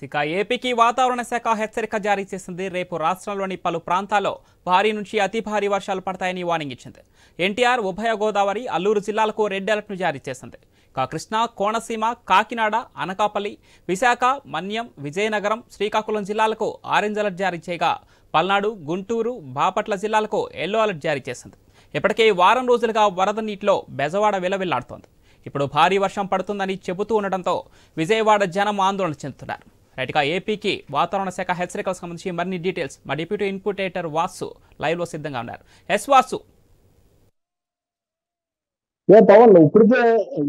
ఇక ఏపీకి వాతావరణ శాఖ హెచ్చరిక జారీ చేసింది. రేపు రాష్ట్రంలోని పలు ప్రాంతాల్లో భారీ నుంచి అతి భారీ వర్షాలు పడతాయని వార్నింగ్ ఇచ్చింది. ఎన్టీఆర్, ఉభయ గోదావరి, అల్లూరు జిల్లాలకు రెడ్ అలర్ట్ ను జారీ చేసింది. ఇక కృష్ణా, కోనసీమ, కాకినాడ, అనకాపల్లి, విశాఖ, మన్యం, విజయనగరం, శ్రీకాకుళం జిల్లాలకు ఆరెంజ్ అలర్ట్ జారీ చేయగా పల్నాడు, గుంటూరు, బాపట్ల జిల్లాలకు ఎల్లో అలర్ట్ జారీ చేసింది. ఇప్పటికే వారం రోజులుగా వరద నీటిలో బెజవాడ విలవిల్లాడుతోంది. ఇప్పుడు భారీ వర్షం పడుతుందని చెబుతూ ఉండడంతో విజయవాడ జనం ఆందోళన చెందుతున్నారు. రైట్గా ఏపీకి వాతావరణ శాఖ హెచ్చరికలకు సంబంధించి మరిన్ని డీటెయిల్స్ మా deputy input editor Vasu live లో సిద్ధంగా ఉన్నారు. ఎస్ వాసు, పవన్ ఇప్పటికే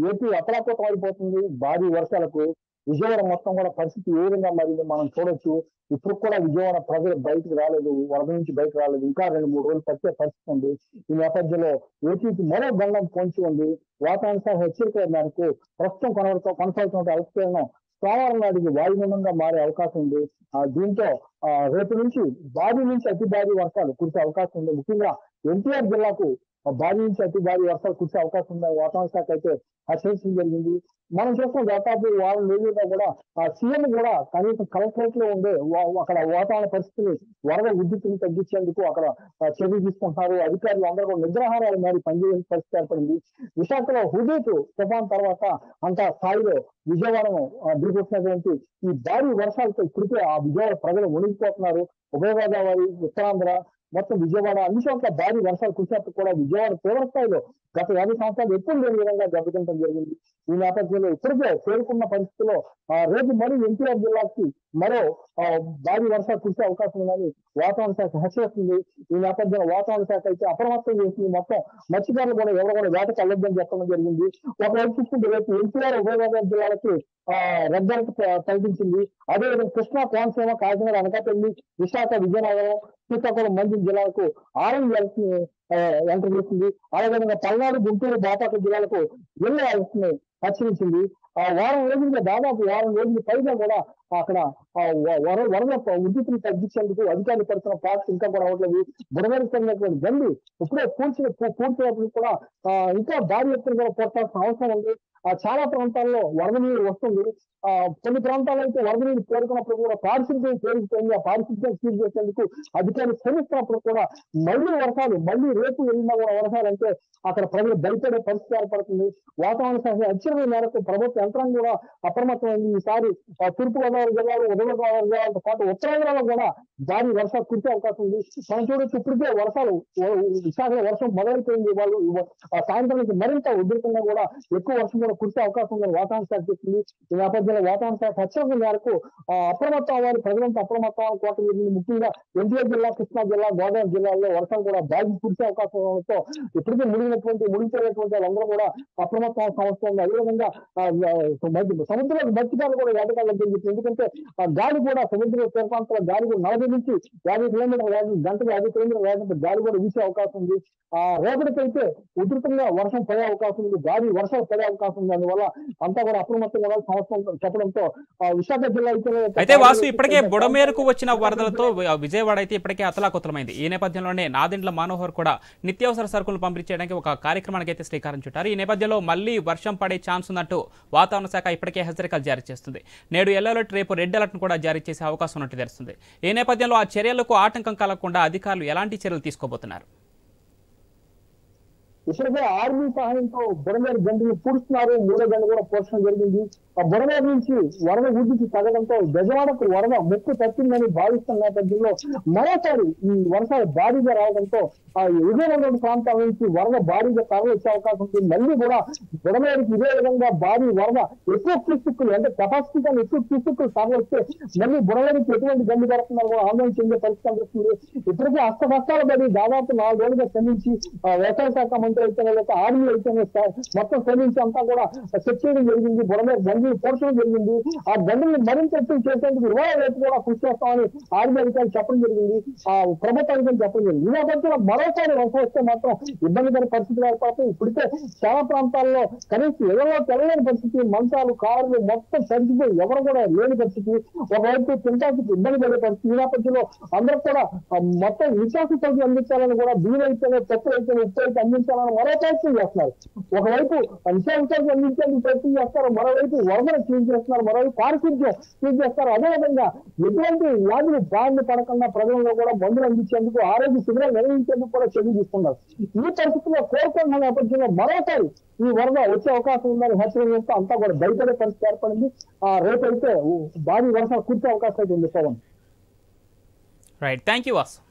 ఏపీ అతలాకుతం అయిపోతుంది భారీ వర్షాలకు. విజయవాడ మొత్తం కూడా పరిస్థితి ఏ విధంగా మారింది మనం చూడొచ్చు. ఇప్పుడు కూడా విజయవాడ ప్రజలు బయటకు రాలేదు, వరద నుంచి బయటకు రాలేదు. ఇంకా 2-3 రోజులు పట్టే పరిస్థితి ఉంది. ఈ నేపథ్యంలో ఏపీకి మరో బంధం పొంచి ఉంది. వాతావరణ శాఖ హెచ్చరికల మేరకు ప్రస్తుతం కొనసాగుతున్న అల్పపీడనం సోమవారం నాటికి వాయుగుండంగా మారే అవకాశం ఉంది. దీంతో రేపు నుంచి భారీ నుంచి అతి భారీ వర్షాలు కురిసే అవకాశం ఉంది. ముఖ్యంగా ఎన్టీఆర్ జిల్లాకు భారీ నుంచి అతి భారీ వర్షాలు కురిసే అవకాశం ఉందని వాతావరణ శాఖ అయితే హెచ్చరించడం జరిగింది. మనం చూస్తాం దాదాపు వారం రోజులుగా కూడా సీఎం కూడా కనీసం కలెక్టరేట్ లో ఉండే అక్కడ వాతావరణ పరిస్థితిని వరద ఉద్ధృతిని తగ్గించేందుకు అక్కడ చర్యలు తీసుకుంటున్నారు. అధికారులు అందరూ కూడా నిద్రాహారాలు మరి పనిచేయని పరిస్థితి ఏర్పడింది. విశాఖలో హుదూత్ తుఫాన్ తర్వాత అంత స్థాయిలో విజయవాడను దిగుకొచ్చినటువంటి ఈ భారీ వర్షాలతో ఇప్పటికే ఆ విజయవాడ ప్రజలు మునిగిపోతున్నారు. ఉభయ గోదావరి, ఉత్తరాంధ్ర, మొత్తం విజయవాడ అన్ని చోట్ల భారీ వర్షాలు కురిసినప్పుడు కూడా విజయవాడ తీవ్ర స్థాయిలో గత 50 సంవత్సరాలు ఎప్పుడు లేని విధంగా దెబ్బతింటం జరిగింది. ఈ నేపథ్యంలో ఇప్పటికే చేరుకున్న పరిస్థితిలో రేపు మరీ ఎన్టీఆర్ జిల్లాకి మరో భారీ వర్షాలు కురిసే అవకాశం ఉందని వాతావరణ శాఖ హెచ్చరిస్తుంది. ఈ నేపథ్యంలో వాతావరణ శాఖ అయితే అప్రమత్తం చేసింది. మొత్తం మత్స్యకారులు కూడా ఎవరు కూడా వేటకు వెళ్ళొద్దని చెప్పడం జరిగింది. ఒకవైపు చూసుకుంటే రేపు ఎన్టీఆర్, ఉభయ గోదావరి జిల్లాలకి రెడ్ అలర్ట్ ప్రకటించింది. అదేవిధంగా కృష్ణా, కోనసీమ, కాకినాడ, అనకాపల్లి, విశాఖ, విజయనగరం, శ్రీకాకుళం, మండ్యం జిల్లాలకు ఆరెంజ్ అలర్ట్ ని ఎంటర్ చేసింది. అదేవిధంగా పల్నాడు, గుంటూరు, బాపట్ల జిల్లాలకు ఎల్లో అలర్ట్ ని హెచ్చరించింది. వారం రోజులుగా దాదాపు వారం రోజుల పైగా కూడా అక్కడ వరద ఉద్ధృతిని తగ్గించేందుకు అధికారులు పడుతున్న పార్టీ ఇంకా కూడా అవట్లేదు. బుడమేరుతున్నటువంటి గండి ఇప్పుడే పూర్తినప్పుడు కూడా ఇంకా భారీ ఎత్తున కూడా కొట్టాల్సిన అవసరం ఉంది. చాలా ప్రాంతాల్లో వరద నీరు వస్తుంది. కొన్ని ప్రాంతాల్లో అయితే వరద నీరు చేరుకున్నప్పుడు కూడా పారిశుద్ధ్యం చేరుకుపోయింది. ఆ పారిశుద్ధ్యం క్లీన్ చేసేందుకు అధికారులు శ్రమిస్తున్నప్పుడు కూడా మళ్ళీ రేపు ఎల్లుండా కూడా వర్షాలు అంటే అక్కడ ప్రజలు భయపడే పరిస్థితి ఏర్పడుతుంది. వాతావరణ శాఖ హెచ్చరికల మేరకు ప్రభుత్వ యంత్రాంగం కూడా అప్రమత్తమైంది. ఈసారి తూర్పుగోదావరి జిల్లాలో, ఉదయ గోదావరి జిల్లాలతో పాటు ఉత్తరాంధ్రలో కూడా భారీ వర్షాలు కురిసే అవకాశం ఉంది. మనం చూడొచ్చు ఇప్పటికే వర్షాలు విశాఖలో వర్షం మొదలైపోయింది. వాళ్ళు సాయంత్రం నుంచి మరింత ఉధృతంగా కూడా ఎక్కువ వర్షం కూడా కురిసే అవకాశం ఉందని వాతావరణ శాఖ చెప్పింది. ఈ నేపథ్యంలో వాతావరణ శాఖ హెచ్చరికల మేరకు అప్రమత్తం అవ్వాలి, ప్రజలంతా అప్రమత్తం అవ్వాలి కోట జరిగింది. ముఖ్యంగా ఎన్టీఆర్ జిల్లా, కృష్ణా జిల్లా, గోదావరి జిల్లాల్లో వర్షాలు కూడా భారీ కురిసే అవకాశం ఉండడంతో ఇప్పటికే మునిగిపోయినటువంటి వాళ్ళందరూ కూడా అప్రమత్తం అవసరం ఉంది. అదేవిధంగా సముద్రంలో మత్స్యకారులు కూడా వేటగాళ్ళని చెప్పి, ఎందుకంటే గాలి కూడా సముద్ర తీరప్రాంతాల గాలి కూడా 40 నుంచి 50 కిలోమీటర్ల గంటకు 50 కిలోమీటర్ల వేగంతో గాలి కూడా వీసే అవకాశం ఉంది. రేపటికైతే ఉధృతంగా వర్షం పడే అవకాశం ఉంది, భారీ వర్షాలు పడే అవకాశం ఉంది. అందువల్ల అంతా కూడా అప్రమత్తంగా సంవత్సరం చెప్పడంతో విశాఖ జిల్లా అయితే వాసు ఇప్పటికే బుడమేరుకు వచ్చిన వరదలతో విజయవాడ అయితే ఇప్పటికే అతలాకుతలమైంది. ఈ నేపథ్యంలోనే నాదెండ్ల మనోహర్ కూడా నిత్యావసర సరుకులు పంపిణీ చేయడానికి ఒక కార్యక్రమానికి అయితే శ్రీకారం చుట్టారు. ఈ నేపథ్యంలో మళ్లీ వర్షం పడే ఛాన్స్ ఉన్నట్టు వాతావరణ శాఖ ఇప్పటికే హెచ్చరికలు జారీ చేస్తుంది. నేడు ఎల్లో అలర్ట్, రేపు రెడ్ అలర్ట్ ను కూడా జారీ చేసే అవకాశం ఉన్నట్టు తెలుస్తుంది. ఈ నేపథ్యంలో ఆ చర్యలకు ఆటంకం కలగకుండా అధికారులు ఎలాంటి చర్యలు తీసుకోబోతున్నారు? ఇప్పటికే ఆర్మీ సహాయంతో బుడమేరు గంటలు పూడుస్తున్నారు. 3వ గంట కూడా పూడ్చడం జరిగింది. ఆ బుడమేరు నుంచి వరద ఉద్ధృతి తగ్గడంతో బెజవాడకు వరద ముప్పు తప్పిందని భావిస్తున్న నేపథ్యంలో మరోసారి ఈ వర్షాలు భారీగా రావడంతో ఆ ఎగువ ప్రాంతాల నుంచి వరద భారీగా తరలి వచ్చే అవకాశం ఉంది. మళ్ళీ కూడా బుడమేరుకి ఇదే విధంగా భారీ వరద ఎక్కువ క్యూసెక్కులు అంటే కెపాసిటీ కానీ ఎక్కువ క్యూసెక్కులు తరలి వస్తే మళ్ళీ బుడమేరుకి ఎటువంటి గండి పడుతున్నారు కూడా ఆందోళన చెందే పరిస్థితి కనిపిస్తుంది. ఇప్పటికే అష్టకష్టాలు పడి దాదాపు 4 రోజులుగా శ్రమించి వ్యవసాయ శాఖ మంత్రి అయితేనే లేక ఆర్మీ అయితేనే మొత్తం శ్రమించి అంతా కూడా చెక్ చేయడం జరిగింది. బుడమేరు గండి పోర్చడం జరిగింది. ఆ గంటల్ని మరింత ఎక్కువ చేసేందుకు 20 రేపు కూడా కృషి చేస్తామని ఆర్మీ అధికారులు చెప్పడం జరిగింది. ఆ ప్రభుత్వ అధికారులు చెప్పడం జరిగింది. ఈ నేపథ్యంలో మరోసారి వర్షం వస్తే మాత్రం ఇబ్బందికర పరిస్థితులు ఏర్పడతాయి. ఇప్పటికే చాలా ప్రాంతాల్లో కనీసం ఎవరో తెల్లలేని పరిస్థితి, మంచాలు, కార్లు మొత్తం సరిచిపోయి ఎవరు కూడా లేని పరిస్థితి, ఒకవైపు తింటానికి ఇబ్బంది పడే పరిస్థితి. ఈ నేపథ్యంలో అందరూ కూడా మొత్తం నిత్యావసర సరుకులు అందించాలని కూడా బియ్యం అయితేనే, పప్పు అయితేనే, ఉప్పు అయితే అందించాలని మరో ప్రయత్నం చేస్తున్నారు. ఒకవైపు నిత్యావసర సరుకులు అందించేందుకు ప్రయత్నం చేస్తారు, మరోవైపు వరదను క్లీన్ చేస్తున్నారు, మరోవైపు పారిశుద్ధ్యం క్లీన్ చేస్తారు. అదేవిధంగా ఎటువంటి వ్యాధులు బారిన పడకుండా ప్రజల్లో కూడా మందులు అందించేందుకు, ఆరోగ్య శిబిరాలు నిర్వహించేందుకు కూడా చర్యలు తీసుకున్నారు. ఈ పరిస్థితుల్లో కోరుకున్న నేపథ్యంలో మరోసారి ఈ వరద వచ్చే అవకాశం ఉందని హెచ్చరిక చేస్తూ అంతా కూడా భయపడే పరిస్థితి ఏర్పడింది. రేపైతే భారీ వర్షాలు కురిసే అవకాశం అయితే ఉంది. Pawan. Right, thank you Vasu.